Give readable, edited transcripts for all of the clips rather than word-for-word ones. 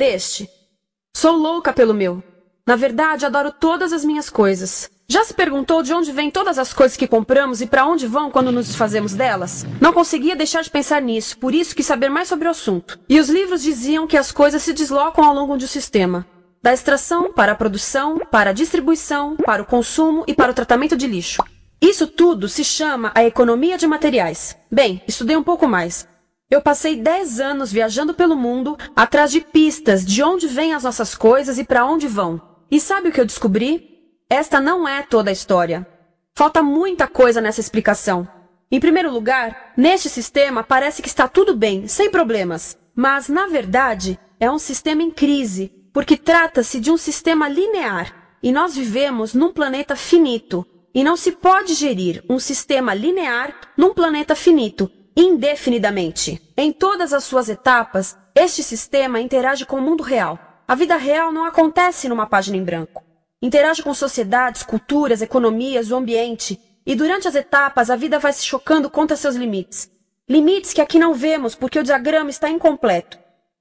deste? Sou louca pelo meu. Na verdade, adoro todas as minhas coisas. Já se perguntou de onde vêm todas as coisas que compramos e para onde vão quando nos desfazemos delas? Não conseguia deixar de pensar nisso, por isso quis saber mais sobre o assunto. E os livros diziam que as coisas se deslocam ao longo de um sistema. Da extração para a produção, para a distribuição, para o consumo e para o tratamento de lixo. Isso tudo se chama a economia de materiais. Bem, estudei um pouco mais. Eu passei 10 anos viajando pelo mundo, atrás de pistas de onde vêm as nossas coisas e para onde vão. E sabe o que eu descobri? Esta não é toda a história. Falta muita coisa nessa explicação. Em primeiro lugar, neste sistema parece que está tudo bem, sem problemas. Mas, na verdade, é um sistema em crise, porque trata-se de um sistema linear. E nós vivemos num planeta finito. E não se pode gerir um sistema linear num planeta finito, indefinidamente. Em todas as suas etapas, este sistema interage com o mundo real. A vida real não acontece numa página em branco. Interage com sociedades, culturas, economias, o ambiente. E durante as etapas, a vida vai se chocando contra seus limites. Limites que aqui não vemos porque o diagrama está incompleto.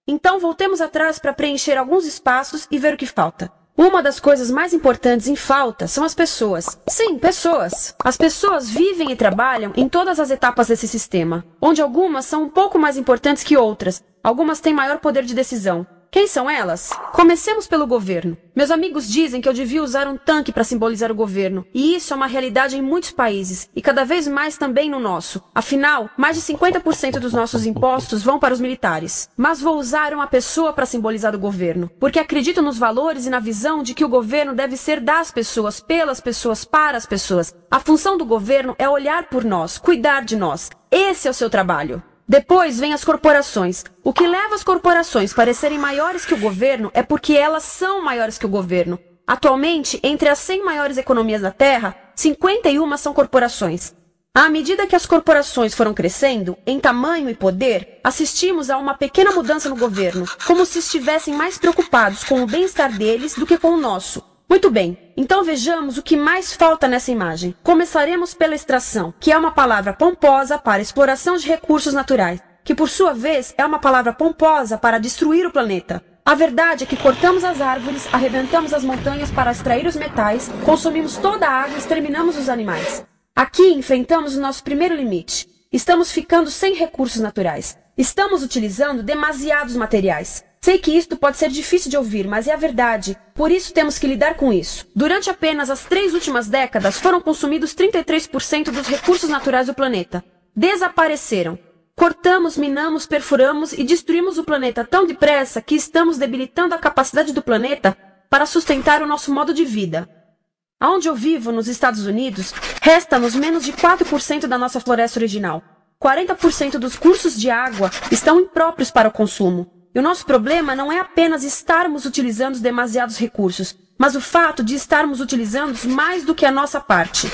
Então, voltemos atrás para preencher alguns espaços e ver o que falta. Uma das coisas mais importantes em falta são as pessoas. Sim, pessoas. As pessoas vivem e trabalham em todas as etapas desse sistema, onde algumas são um pouco mais importantes que outras. Algumas têm maior poder de decisão. Quem são elas? Comecemos pelo governo. Meus amigos dizem que eu devia usar um tanque para simbolizar o governo. E isso é uma realidade em muitos países, e cada vez mais também no nosso. Afinal, mais de 50% dos nossos impostos vão para os militares. Mas vou usar uma pessoa para simbolizar o governo, porque acredito nos valores e na visão de que o governo deve ser das pessoas, pelas pessoas, para as pessoas. A função do governo é olhar por nós, cuidar de nós. Esse é o seu trabalho. Depois vem as corporações. O que leva as corporações a parecerem maiores que o governo é porque elas são maiores que o governo. Atualmente, entre as 100 maiores economias da Terra, 51 são corporações. À medida que as corporações foram crescendo, em tamanho e poder, assistimos a uma pequena mudança no governo, como se estivessem mais preocupados com o bem-estar deles do que com o nosso. Muito bem, então vejamos o que mais falta nessa imagem. Começaremos pela extração, que é uma palavra pomposa para exploração de recursos naturais, que por sua vez é uma palavra pomposa para destruir o planeta. A verdade é que cortamos as árvores, arrebentamos as montanhas para extrair os metais, consumimos toda a água e exterminamos os animais. Aqui enfrentamos o nosso primeiro limite. Estamos ficando sem recursos naturais. Estamos utilizando demasiados materiais. Sei que isto pode ser difícil de ouvir, mas é a verdade. Por isso temos que lidar com isso. Durante apenas as 3 últimas décadas, foram consumidos 33% dos recursos naturais do planeta. Desapareceram. Cortamos, minamos, perfuramos e destruímos o planeta tão depressa que estamos debilitando a capacidade do planeta para sustentar o nosso modo de vida. Onde eu vivo, nos Estados Unidos, resta-nos menos de 4% da nossa floresta original. 40% dos cursos de água estão impróprios para o consumo. E o nosso problema não é apenas estarmos utilizando demasiados recursos, mas o fato de estarmos utilizando mais do que a nossa parte.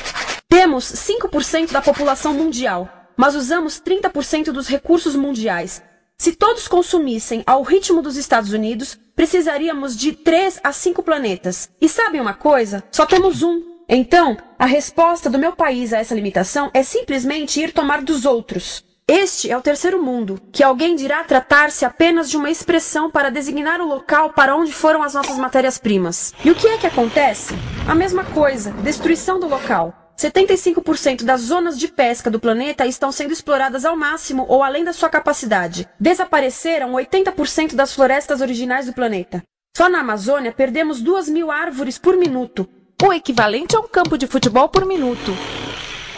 Temos 5% da população mundial, mas usamos 30% dos recursos mundiais. Se todos consumissem ao ritmo dos Estados Unidos, precisaríamos de 3 a 5 planetas. E sabem uma coisa? Só temos um. Então, a resposta do meu país a essa limitação é simplesmente ir tomar dos outros. Este é o terceiro mundo, que alguém dirá tratar-se apenas de uma expressão para designar o local para onde foram as nossas matérias-primas. E o que é que acontece? A mesma coisa, destruição do local. 75% das zonas de pesca do planeta estão sendo exploradas ao máximo ou além da sua capacidade. Desapareceram 80% das florestas originais do planeta. Só na Amazônia perdemos 2.000 árvores por minuto, o equivalente a um campo de futebol por minuto.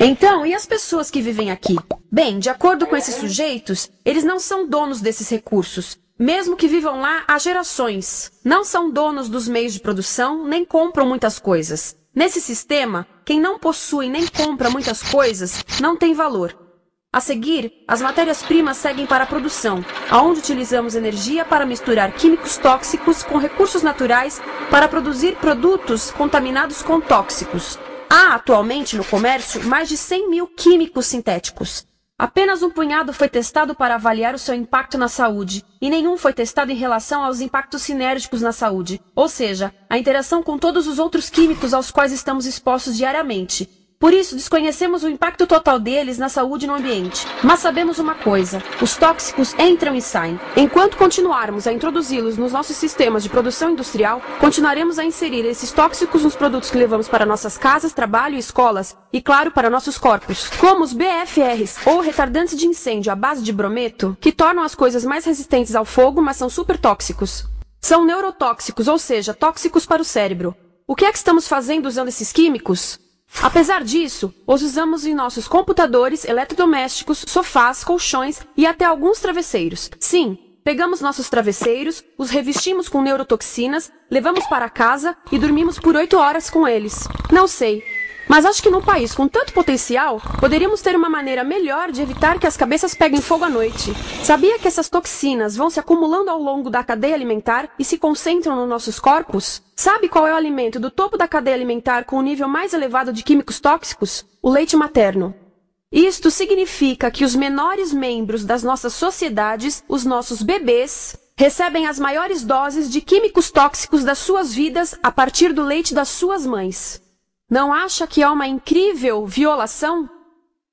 Então, e as pessoas que vivem aqui? Bem, de acordo com esses sujeitos, eles não são donos desses recursos. Mesmo que vivam lá há gerações. Não são donos dos meios de produção, nem compram muitas coisas. Nesse sistema, quem não possui nem compra muitas coisas não tem valor. A seguir, as matérias-primas seguem para a produção, aonde utilizamos energia para misturar químicos tóxicos com recursos naturais para produzir produtos contaminados com tóxicos. Há atualmente no comércio mais de 100.000 químicos sintéticos. Apenas um punhado foi testado para avaliar o seu impacto na saúde, e nenhum foi testado em relação aos impactos sinérgicos na saúde, ou seja, a interação com todos os outros químicos aos quais estamos expostos diariamente. Por isso, desconhecemos o impacto total deles na saúde e no ambiente. Mas sabemos uma coisa: os tóxicos entram e saem. Enquanto continuarmos a introduzi-los nos nossos sistemas de produção industrial, continuaremos a inserir esses tóxicos nos produtos que levamos para nossas casas, trabalho e escolas, e claro, para nossos corpos. Como os BFRs, ou retardantes de incêndio à base de brometo, que tornam as coisas mais resistentes ao fogo, mas são super tóxicos. São neurotóxicos, ou seja, tóxicos para o cérebro. O que é que estamos fazendo usando esses químicos? Apesar disso, os usamos em nossos computadores, eletrodomésticos, sofás, colchões e até alguns travesseiros. Sim, pegamos nossos travesseiros, os revestimos com neurotoxinas, levamos para casa e dormimos por 8 horas com eles. Não sei, mas acho que num país com tanto potencial, poderíamos ter uma maneira melhor de evitar que as cabeças peguem fogo à noite. Sabia que essas toxinas vão se acumulando ao longo da cadeia alimentar e se concentram nos nossos corpos? Sabe qual é o alimento do topo da cadeia alimentar com o nível mais elevado de químicos tóxicos? O leite materno. Isto significa que os menores membros das nossas sociedades, os nossos bebês, recebem as maiores doses de químicos tóxicos das suas vidas a partir do leite das suas mães. Não acha que é uma incrível violação?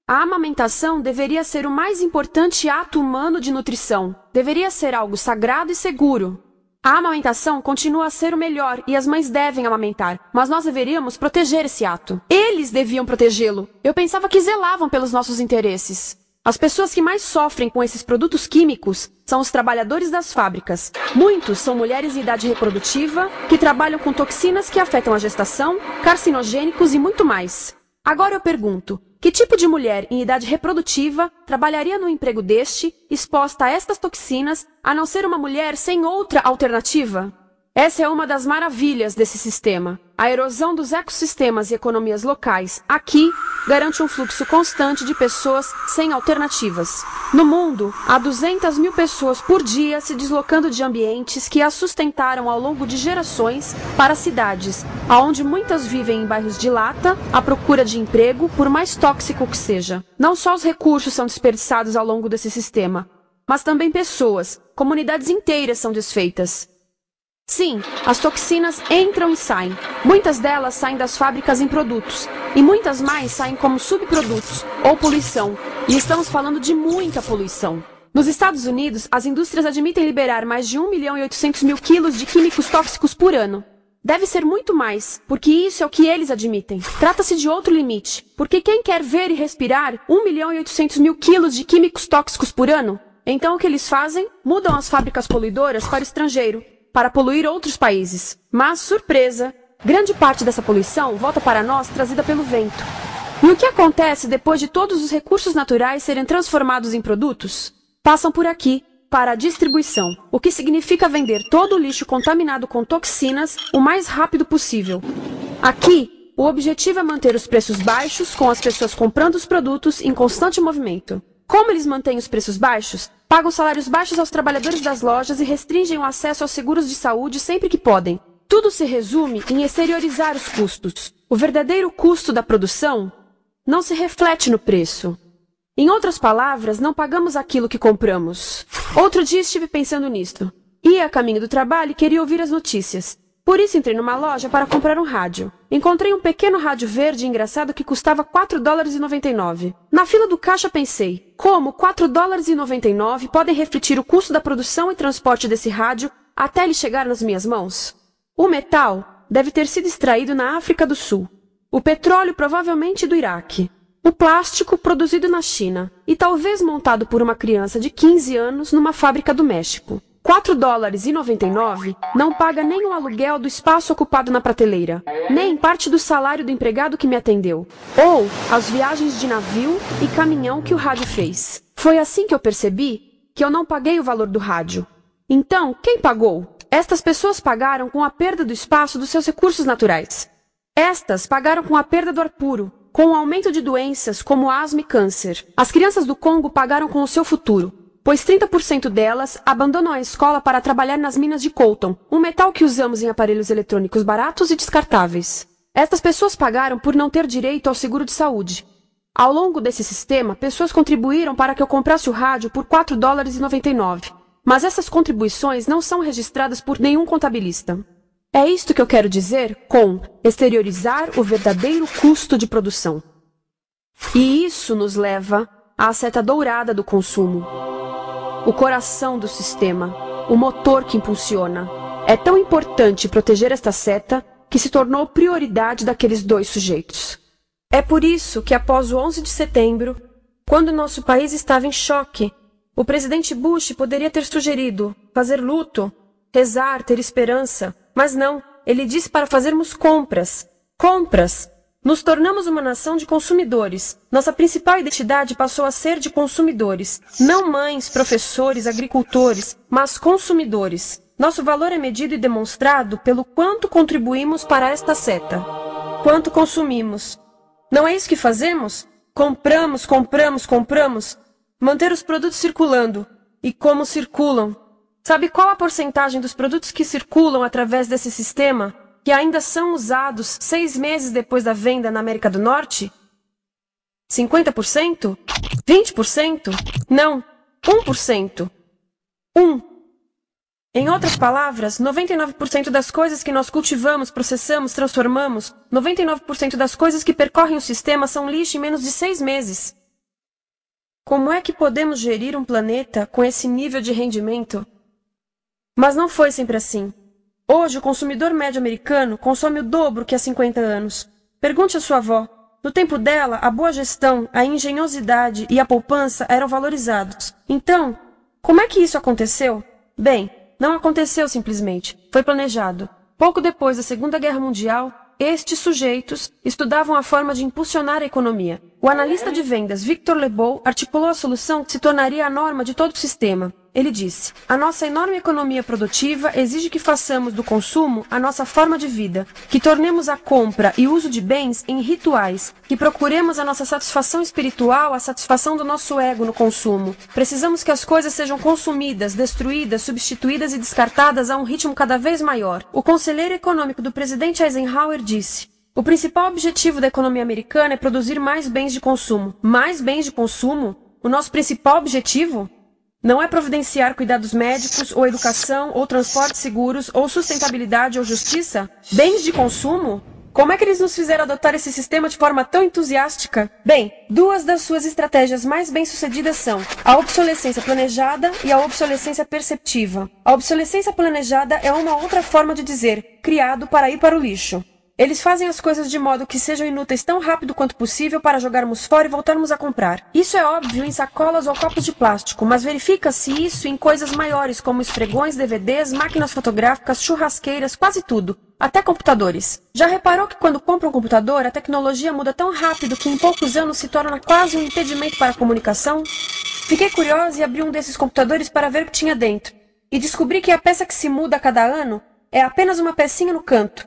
A amamentação deveria ser o mais importante ato humano de nutrição. Deveria ser algo sagrado e seguro. A amamentação continua a ser o melhor e as mães devem amamentar, mas nós deveríamos proteger esse ato. Eles deviam protegê-lo. Eu pensava que zelavam pelos nossos interesses. As pessoas que mais sofrem com esses produtos químicos são os trabalhadores das fábricas. Muitos são mulheres em idade reprodutiva, que trabalham com toxinas que afetam a gestação, carcinogênicos e muito mais. Agora eu pergunto, que tipo de mulher em idade reprodutiva trabalharia num emprego deste, exposta a estas toxinas, a não ser uma mulher sem outra alternativa? Essa é uma das maravilhas desse sistema. A erosão dos ecossistemas e economias locais, aqui, garante um fluxo constante de pessoas sem alternativas. No mundo, há 200 mil pessoas por dia se deslocando de ambientes que as sustentaram ao longo de gerações para cidades, onde muitas vivem em bairros de lata, à procura de emprego, por mais tóxico que seja. Não só os recursos são desperdiçados ao longo desse sistema, mas também pessoas, comunidades inteiras são desfeitas. Sim, as toxinas entram e saem. Muitas delas saem das fábricas em produtos, e muitas mais saem como subprodutos, ou poluição. E estamos falando de muita poluição. Nos Estados Unidos, as indústrias admitem liberar mais de 1.800.000 quilos de químicos tóxicos por ano. Deve ser muito mais, porque isso é o que eles admitem. Trata-se de outro limite, porque quem quer ver e respirar 1.800.000 quilos de químicos tóxicos por ano? Então o que eles fazem? Mudam as fábricas poluidoras para o estrangeiro, para poluir outros países. Mas, surpresa, grande parte dessa poluição volta para nós trazida pelo vento. E o que acontece depois de todos os recursos naturais serem transformados em produtos? Passam por aqui, para a distribuição, o que significa vender todo o lixo contaminado com toxinas o mais rápido possível. Aqui, o objetivo é manter os preços baixos, com as pessoas comprando os produtos em constante movimento. Como eles mantêm os preços baixos? Pagam salários baixos aos trabalhadores das lojas e restringem o acesso aos seguros de saúde sempre que podem. Tudo se resume em exteriorizar os custos. O verdadeiro custo da produção não se reflete no preço. Em outras palavras, não pagamos aquilo que compramos. Outro dia estive pensando nisto. Ia a caminho do trabalho e queria ouvir as notícias. Por isso entrei numa loja para comprar um rádio. Encontrei um pequeno rádio verde engraçado que custava $4,99. Na fila do caixa pensei, como $4,99 podem refletir o custo da produção e transporte desse rádio até ele chegar nas minhas mãos? O metal deve ter sido extraído na África do Sul. O petróleo provavelmente do Iraque. O plástico produzido na China e talvez montado por uma criança de 15 anos numa fábrica do México. $4,99 não paga nem o aluguel do espaço ocupado na prateleira, nem parte do salário do empregado que me atendeu, ou as viagens de navio e caminhão que o rádio fez. Foi assim que eu percebi que eu não paguei o valor do rádio. Então, quem pagou? Estas pessoas pagaram com a perda do espaço dos seus recursos naturais. Estas pagaram com a perda do ar puro, com o aumento de doenças como asma e câncer. As crianças do Congo pagaram com o seu futuro, pois 30% delas abandonam a escola para trabalhar nas minas de coltan, um metal que usamos em aparelhos eletrônicos baratos e descartáveis. Estas pessoas pagaram por não ter direito ao seguro de saúde. Ao longo desse sistema, pessoas contribuíram para que eu comprasse o rádio por $4,99. Mas essas contribuições não são registradas por nenhum contabilista. É isto que eu quero dizer com exteriorizar o verdadeiro custo de produção. E isso nos leva à seta dourada do consumo. O coração do sistema, o motor que impulsiona. É tão importante proteger esta seta que se tornou prioridade daqueles dois sujeitos. É por isso que após o 11 de setembro, quando nosso país estava em choque, o presidente Bush poderia ter sugerido fazer luto, rezar, ter esperança, mas não, ele disse para fazermos compras. Compras! Nos tornamos uma nação de consumidores. Nossa principal identidade passou a ser de consumidores. Não mães, professores, agricultores, mas consumidores. Nosso valor é medido e demonstrado pelo quanto contribuímos para esta seta. Quanto consumimos. Não é isso que fazemos? Compramos, compramos, compramos. Manter os produtos circulando. E como circulam? Sabe qual a porcentagem dos produtos que circulam através desse sistema que ainda são usados 6 meses depois da venda na América do Norte? 50%? 20%? Não, 1%. 1. Em outras palavras, 99% das coisas que nós cultivamos, processamos, transformamos, 99% das coisas que percorrem o sistema são lixo em menos de 6 meses. Como é que podemos gerir um planeta com esse nível de rendimento? Mas não foi sempre assim. Hoje, o consumidor médio americano consome o dobro que há 50 anos. Pergunte à sua avó. No tempo dela, a boa gestão, a engenhosidade e a poupança eram valorizados. Então, como é que isso aconteceu? Bem, não aconteceu simplesmente. Foi planejado. Pouco depois da Segunda Guerra Mundial, estes sujeitos estudavam a forma de impulsionar a economia. O analista de vendas Victor Lebow articulou a solução que se tornaria a norma de todo o sistema. Ele disse: a nossa enorme economia produtiva exige que façamos do consumo a nossa forma de vida, que tornemos a compra e uso de bens em rituais, que procuremos a nossa satisfação espiritual, a satisfação do nosso ego no consumo. Precisamos que as coisas sejam consumidas, destruídas, substituídas e descartadas a um ritmo cada vez maior. O conselheiro econômico do presidente Eisenhower disse: o principal objetivo da economia americana é produzir mais bens de consumo. Mais bens de consumo? O nosso principal objetivo? Não é providenciar cuidados médicos, ou educação, ou transportes seguros, ou sustentabilidade, ou justiça? Bens de consumo? Como é que eles nos fizeram adotar esse sistema de forma tão entusiástica? Bem, 2 das suas estratégias mais bem-sucedidas são a obsolescência planejada e a obsolescência perceptiva. A obsolescência planejada é uma outra forma de dizer criado para ir para o lixo. Eles fazem as coisas de modo que sejam inúteis tão rápido quanto possível para jogarmos fora e voltarmos a comprar. Isso é óbvio em sacolas ou copos de plástico, mas verifica-se isso em coisas maiores como esfregões, DVDs, máquinas fotográficas, churrasqueiras, quase tudo. Até computadores. Já reparou que quando compra um computador, a tecnologia muda tão rápido que em poucos anos se torna quase um impedimento para a comunicação? Fiquei curiosa e abri um desses computadores para ver o que tinha dentro. E descobri que a peça que se muda a cada ano é apenas uma pecinha no canto.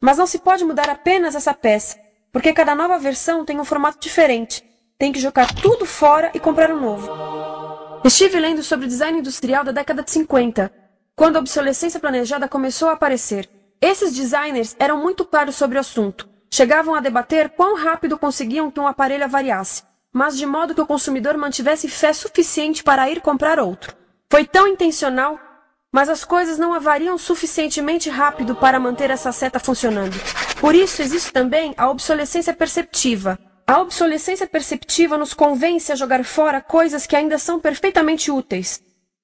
Mas não se pode mudar apenas essa peça, porque cada nova versão tem um formato diferente. Tem que jogar tudo fora e comprar um novo. Estive lendo sobre o design industrial da década de 50, quando a obsolescência planejada começou a aparecer. Esses designers eram muito claros sobre o assunto. Chegavam a debater quão rápido conseguiam que um aparelho avariasse, mas de modo que o consumidor mantivesse fé suficiente para ir comprar outro. Foi tão intencional, mas as coisas não avariam suficientemente rápido para manter essa seta funcionando. Por isso existe também a obsolescência perceptiva. A obsolescência perceptiva nos convence a jogar fora coisas que ainda são perfeitamente úteis.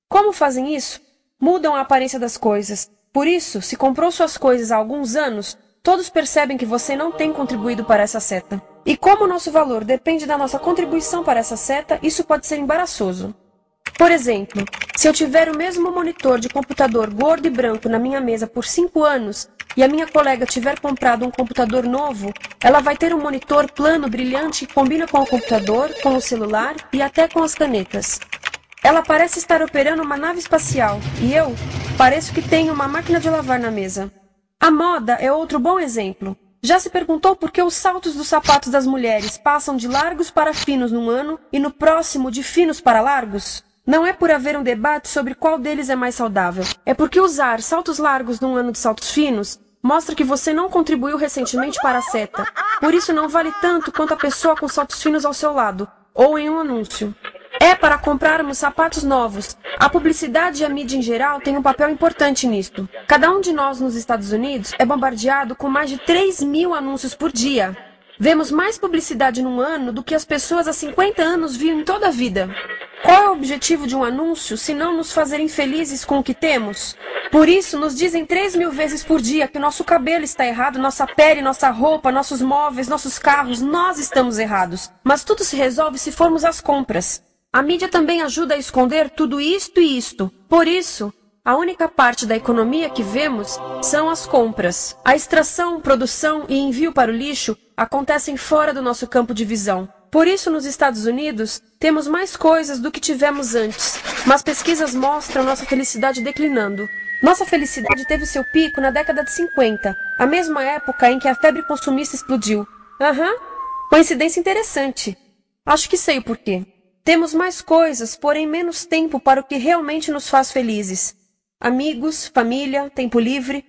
Como fazem isso? Mudam a aparência das coisas. Por isso, se comprou suas coisas há alguns anos, todos percebem que você não tem contribuído para essa seta. E como o nosso valor depende da nossa contribuição para essa seta, isso pode ser embaraçoso. Por exemplo, se eu tiver o mesmo monitor de computador gordo e branco na minha mesa por 5 anos e a minha colega tiver comprado um computador novo, ela vai ter um monitor plano brilhante que combina com o computador, com o celular e até com as canetas. Ela parece estar operando uma nave espacial e eu pareço que tenho uma máquina de lavar na mesa. A moda é outro bom exemplo. Já se perguntou por que os saltos dos sapatos das mulheres passam de largos para finos num ano e no próximo de finos para largos? Não é por haver um debate sobre qual deles é mais saudável. É porque usar saltos largos num ano de saltos finos mostra que você não contribuiu recentemente para a seta. Por isso não vale tanto quanto a pessoa com saltos finos ao seu lado, ou em um anúncio. É para comprarmos sapatos novos. A publicidade e a mídia em geral têm um papel importante nisto. Cada um de nós nos Estados Unidos é bombardeado com mais de 3.000 anúncios por dia. Vemos mais publicidade num ano do que as pessoas há 50 anos viam em toda a vida. Qual é o objetivo de um anúncio se não nos fazer infelizes com o que temos? Por isso, nos dizem 3.000 vezes por dia que nosso cabelo está errado, nossa pele, nossa roupa, nossos móveis, nossos carros, nós estamos errados. Mas tudo se resolve se formos às compras. A mídia também ajuda a esconder tudo isto e isto. Por isso, a única parte da economia que vemos são as compras. A extração, produção e envio para o lixo acontecem fora do nosso campo de visão. Por isso, nos Estados Unidos, temos mais coisas do que tivemos antes. Mas pesquisas mostram nossa felicidade declinando. Nossa felicidade teve seu pico na década de 50, a mesma época em que a febre consumista explodiu. Coincidência interessante. Acho que sei o porquê. Temos mais coisas, porém menos tempo para o que realmente nos faz felizes. Amigos, família, tempo livre.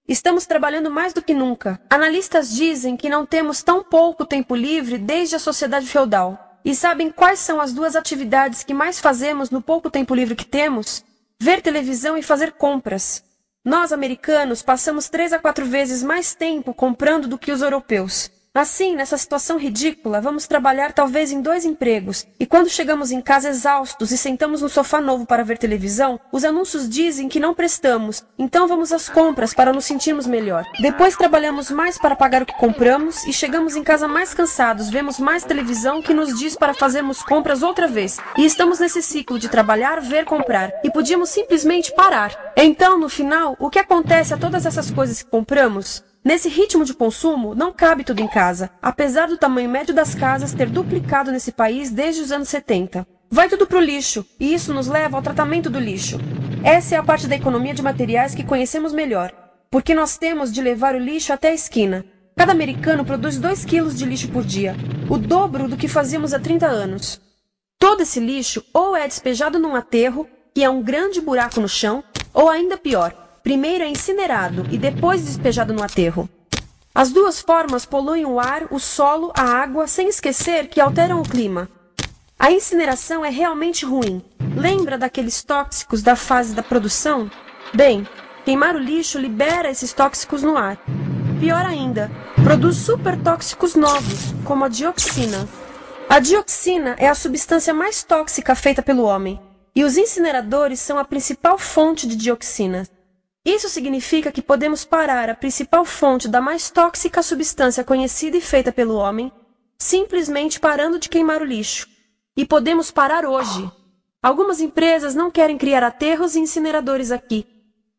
Estamos trabalhando mais do que nunca. Analistas dizem que não temos tão pouco tempo livre desde a sociedade feudal. E sabem quais são as duas atividades que mais fazemos no pouco tempo livre que temos? Ver televisão e fazer compras. Nós, americanos, passamos 3 a 4 vezes mais tempo comprando do que os europeus. Assim, nessa situação ridícula, vamos trabalhar talvez em 2 empregos, e quando chegamos em casa exaustos e sentamos no sofá novo para ver televisão, os anúncios dizem que não prestamos, então vamos às compras para nos sentirmos melhor. Depois trabalhamos mais para pagar o que compramos e chegamos em casa mais cansados, vemos mais televisão que nos diz para fazermos compras outra vez. E estamos nesse ciclo de trabalhar, ver, comprar, e podíamos simplesmente parar. Então, no final, o que acontece a todas essas coisas que compramos? Nesse ritmo de consumo, não cabe tudo em casa, apesar do tamanho médio das casas ter duplicado nesse país desde os anos 70. Vai tudo pro lixo, e isso nos leva ao tratamento do lixo. Essa é a parte da economia de materiais que conhecemos melhor, porque nós temos de levar o lixo até a esquina. Cada americano produz 2 quilos de lixo por dia, o dobro do que fazíamos há 30 anos. Todo esse lixo ou é despejado num aterro, que é um grande buraco no chão, ou ainda pior, primeiro é incinerado e depois despejado no aterro. As duas formas poluem o ar, o solo, a água, sem esquecer que alteram o clima. A incineração é realmente ruim. Lembra daqueles tóxicos da fase da produção? Bem, queimar o lixo libera esses tóxicos no ar. Pior ainda, produz supertóxicos novos, como a dioxina. A dioxina é a substância mais tóxica feita pelo homem, e os incineradores são a principal fonte de dioxina. Isso significa que podemos parar a principal fonte da mais tóxica substância conhecida e feita pelo homem, simplesmente parando de queimar o lixo. E podemos parar hoje. Algumas empresas não querem criar aterros e incineradores aqui.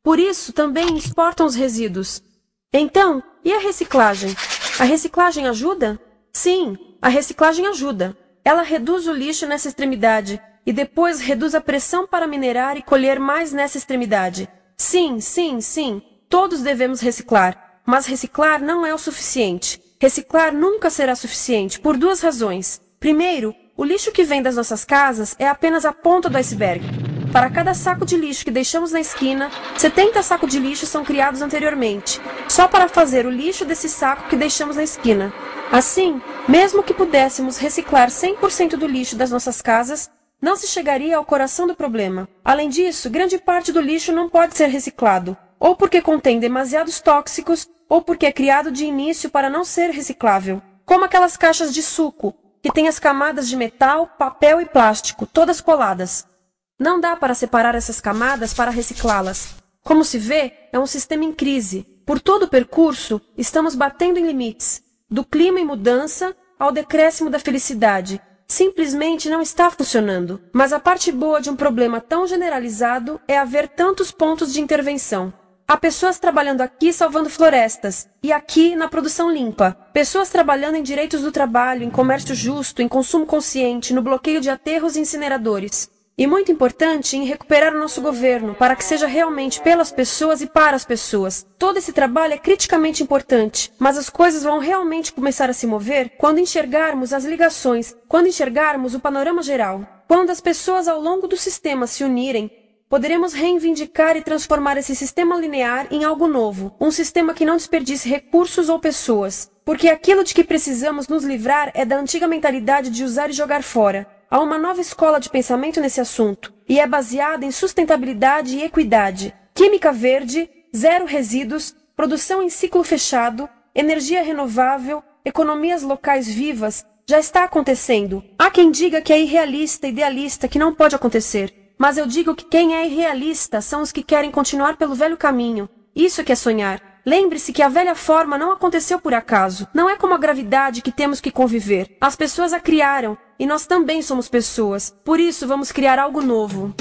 Por isso, também exportam os resíduos. Então, e a reciclagem? A reciclagem ajuda? Sim, a reciclagem ajuda. Ela reduz o lixo nessa extremidade e depois reduz a pressão para minerar e colher mais nessa extremidade. Sim, todos devemos reciclar, mas reciclar não é o suficiente. Reciclar nunca será suficiente, por 2 razões. Primeiro, o lixo que vem das nossas casas é apenas a ponta do iceberg. Para cada saco de lixo que deixamos na esquina, 70 sacos de lixo são criados anteriormente, só para fazer o lixo desse saco que deixamos na esquina. Assim, mesmo que pudéssemos reciclar 100% do lixo das nossas casas, não se chegaria ao coração do problema. Além disso, grande parte do lixo não pode ser reciclado, ou porque contém demasiados tóxicos, ou porque é criado de início para não ser reciclável. Como aquelas caixas de suco, que têm as camadas de metal, papel e plástico, todas coladas. Não dá para separar essas camadas para reciclá-las. Como se vê, é um sistema em crise. Por todo o percurso, estamos batendo em limites, do clima em mudança ao decréscimo da felicidade. Simplesmente não está funcionando. Mas a parte boa de um problema tão generalizado é haver tantos pontos de intervenção. Há pessoas trabalhando aqui salvando florestas, e aqui na produção limpa. Pessoas trabalhando em direitos do trabalho, em comércio justo, em consumo consciente, no bloqueio de aterros e incineradores. E muito importante, em recuperar o nosso governo, para que seja realmente pelas pessoas e para as pessoas. Todo esse trabalho é criticamente importante, mas as coisas vão realmente começar a se mover quando enxergarmos as ligações, quando enxergarmos o panorama geral. Quando as pessoas ao longo do sistema se unirem, poderemos reivindicar e transformar esse sistema linear em algo novo, um sistema que não desperdice recursos ou pessoas. Porque aquilo de que precisamos nos livrar é da antiga mentalidade de usar e jogar fora. Há uma nova escola de pensamento nesse assunto, e é baseada em sustentabilidade e equidade, química verde, zero resíduos, produção em ciclo fechado, energia renovável, economias locais vivas, já está acontecendo. Há quem diga que é irrealista, idealista, que não pode acontecer. Mas eu digo que quem é irrealista são os que querem continuar pelo velho caminho. Isso é que é sonhar. Lembre-se que a velha forma não aconteceu por acaso. Não é como a gravidade que temos que conviver. As pessoas a criaram, e nós também somos pessoas. Por isso vamos criar algo novo.